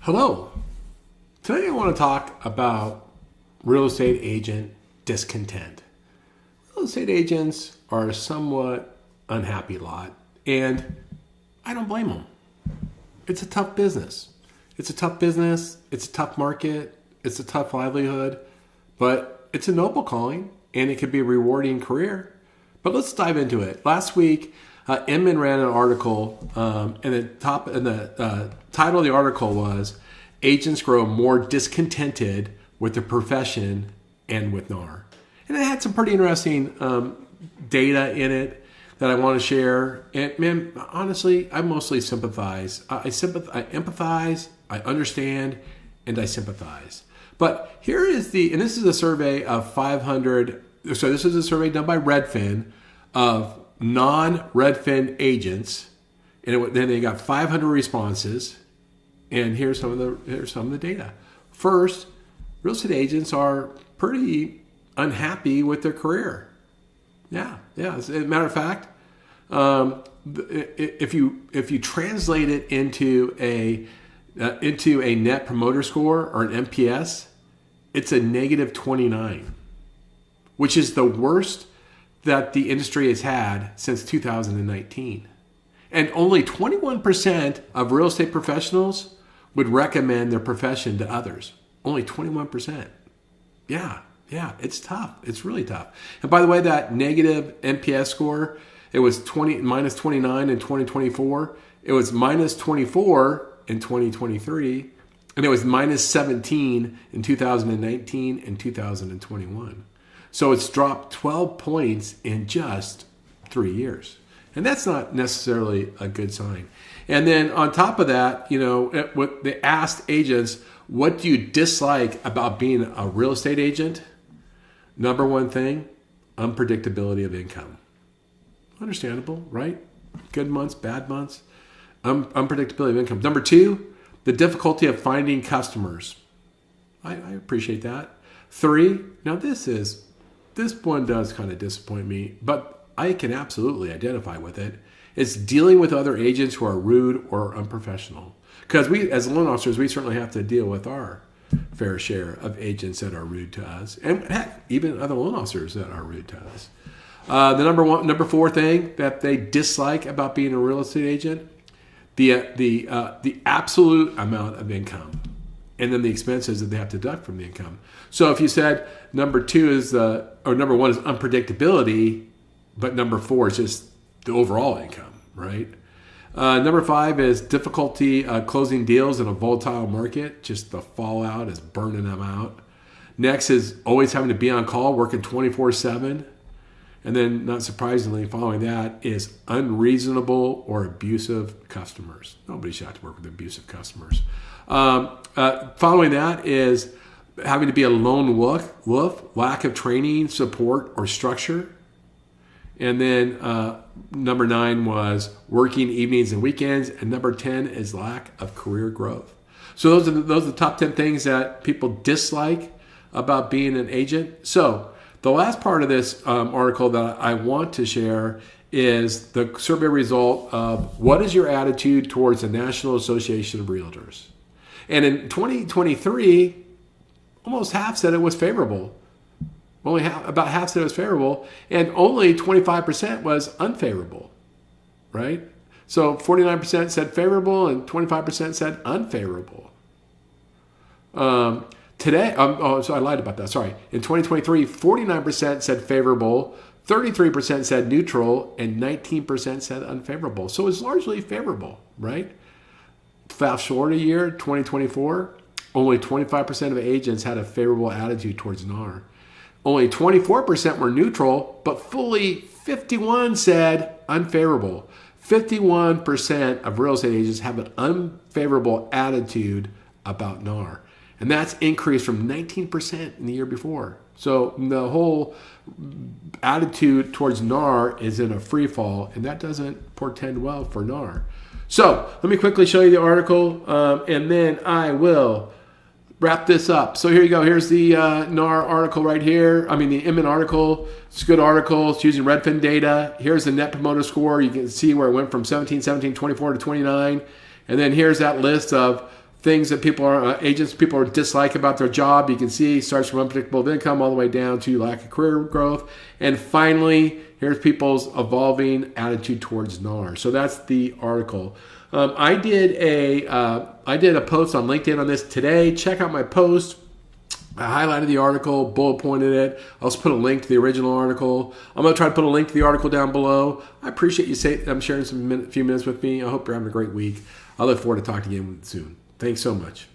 Hello. Today I want to talk about real estate agent discontent. Real estate agents are a somewhat unhappy lot, and I don't blame them. It's a tough business. It's a tough market, it's a tough livelihood, but it's a noble calling, and it could be a rewarding career. But let's dive into it. Last week, Inman ran an article, and the title of the article was "Agents Grow More Discontented with the Profession and with NAR." And it had some pretty interesting data in it that I want to share. And man, honestly, I mostly sympathize. I empathize, I understand, and I sympathize. But here is and this is a survey of 500. So this is a survey done by Redfin of non-Redfin agents, and then they got 500 responses. And here's some of the data. First, real estate agents are pretty unhappy with their career. Yeah. As a matter of fact, if you translate it into a net promoter score or an NPS, it's a negative 29, which is the worst that the industry has had since 2019. And only 21% of real estate professionals would recommend their profession to others. Only 21%. Yeah, it's tough. It's really tough. And by the way, that negative NPS score, it was minus 29 in 2024. It was minus 24 in 2023. And it was minus 17 in 2019 and 2021. So it's dropped 12 points in just 3 years. And that's not necessarily a good sign. And then on top of that, what they asked agents, what do you dislike about being a real estate agent? Number one thing, unpredictability of income. Understandable, right? Good months, bad months. Unpredictability of income. Number two, the difficulty of finding customers. I appreciate that. 3, now this one does kind of disappoint me, but I can absolutely identify with it. It's dealing with other agents who are rude or unprofessional. Because we, as loan officers, we certainly have to deal with our fair share of agents that are rude to us, and heck, even other loan officers that are rude to us. The number 4 thing that they dislike about being a real estate agent, the absolute amount of income, and then the expenses that they have to deduct from the income. So if you said number 1 is unpredictability, but number 4 is just the overall income, right? Number 5 is difficulty closing deals in a volatile market. Just the fallout is burning them out. Next is always having to be on call, working 24/7. And then, not surprisingly, following that is unreasonable or abusive customers. Nobody should have to work with abusive customers. Following that is having to be a lone wolf, lack of training, support, or structure. And then number 9 was working evenings and weekends. And number 10 is lack of career growth. So those are the top 10 things that people dislike about being an agent. So the last part of this article that I want to share is the survey result of what is your attitude towards the National Association of Realtors. And in 2023, almost half said it was favorable. About half said it was favorable, and only 25% was unfavorable, right? So 49% said favorable, and 25% said unfavorable. Today, so I lied about that. Sorry. In 2023, 49% said favorable, 33% said neutral, and 19% said unfavorable. So it's largely favorable, right? Fast forward a year, 2024, only 25% of agents had a favorable attitude towards NAR. Only 24% were neutral, but fully 51 said unfavorable. 51% of real estate agents have an unfavorable attitude about NAR. And that's increased from 19% in the year before. So the whole attitude towards NAR is in a free fall, and that doesn't portend well for NAR. So let me quickly show you the article, and then I will wrap this up. So here you go. Here's the NAR article right here. The Inman article. It's a good article. It's using Redfin data. Here's the net promoter score. You can see where it went from 17, 24 to 29. And then here's that list of things that people dislike about their job. You can see it starts from unpredictable income all the way down to lack of career growth. And finally, here's people's evolving attitude towards NAR. So that's the article. I did a post on LinkedIn on this today. Check out my post. I highlighted the article, bullet pointed it. I'll also put a link to the original article. I'm going to try to put a link to the article down below. I appreciate you sharing few minutes with me. I hope you're having a great week. I look forward to talking to you again soon. Thanks so much.